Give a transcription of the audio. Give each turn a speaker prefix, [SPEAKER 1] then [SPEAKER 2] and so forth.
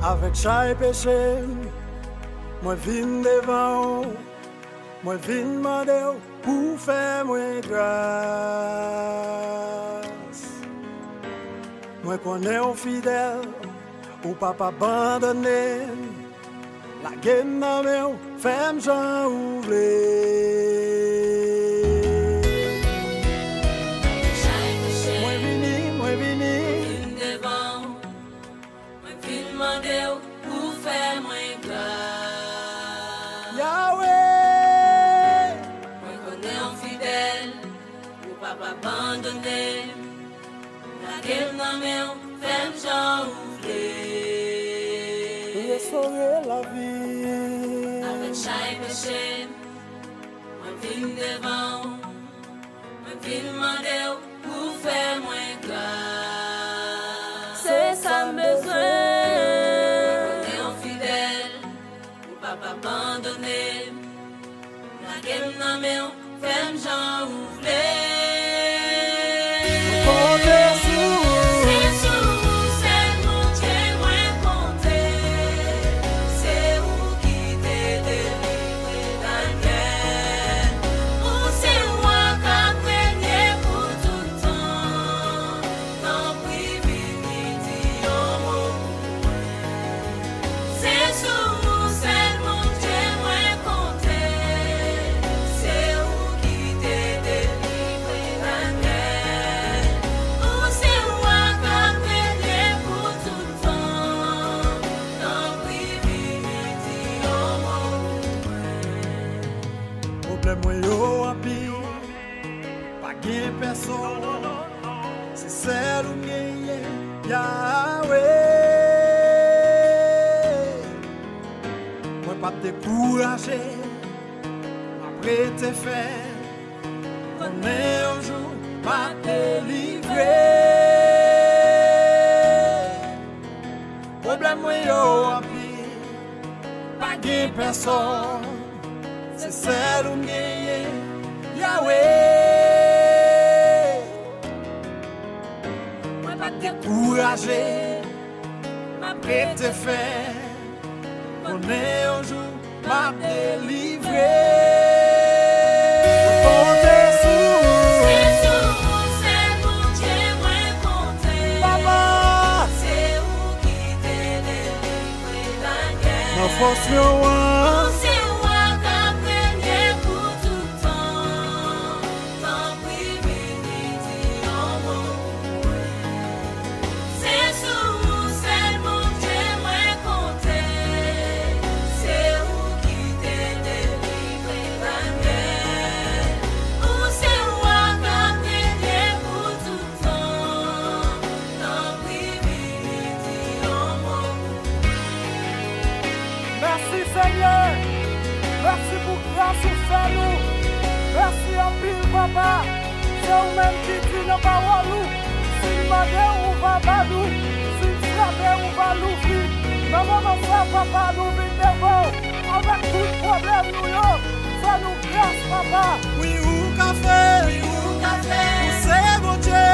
[SPEAKER 1] Avec chaque péché, moi vine devant, moi vine demander pour faire moi grâce. Moi connais un fidèle, ou papa abandonné, la gueule dans mes femme j'en ouvre.
[SPEAKER 2] Abandonné, la gueule dans mes femmes j'en ouvre.
[SPEAKER 1] Restaurer la vie.
[SPEAKER 2] Avec chaque péché, moi viens devant, moi viens demander pour faire moins grâce.
[SPEAKER 3] C'est ça besoin.
[SPEAKER 2] On est fidèle, pour pas abandonner, la gueule dans mes femmes j'en ouvre.
[SPEAKER 1] Moi yo api, pas gain personne, c'est celle où gagne Yahweh. Moi pas décourager, après te faire, on est un jour pas délivrer. Problème moi yo api, pas gain personne. C'est celle où gagne Yahweh. Moi pas décourager, m'après te faire, on est un jour m'a délivré. Comptez sur
[SPEAKER 2] c'est mon Dieu, moi compter.
[SPEAKER 1] Papa,
[SPEAKER 2] c'est où qui t'est délivré la guerre.
[SPEAKER 1] ma force yo Seigneur, merci pour grâce ou fait nous. Merci en pile, papa. C'est vous-même qui dit nos paroles. Si nous demandons, on va nous. Si nous frappons, on va l'ouvrir. Maman, mon frère, papa, nous venons devant. Avec tout problème, nous, fais-nous grâce, papa. Oui, ou café, c'est mon Dieu.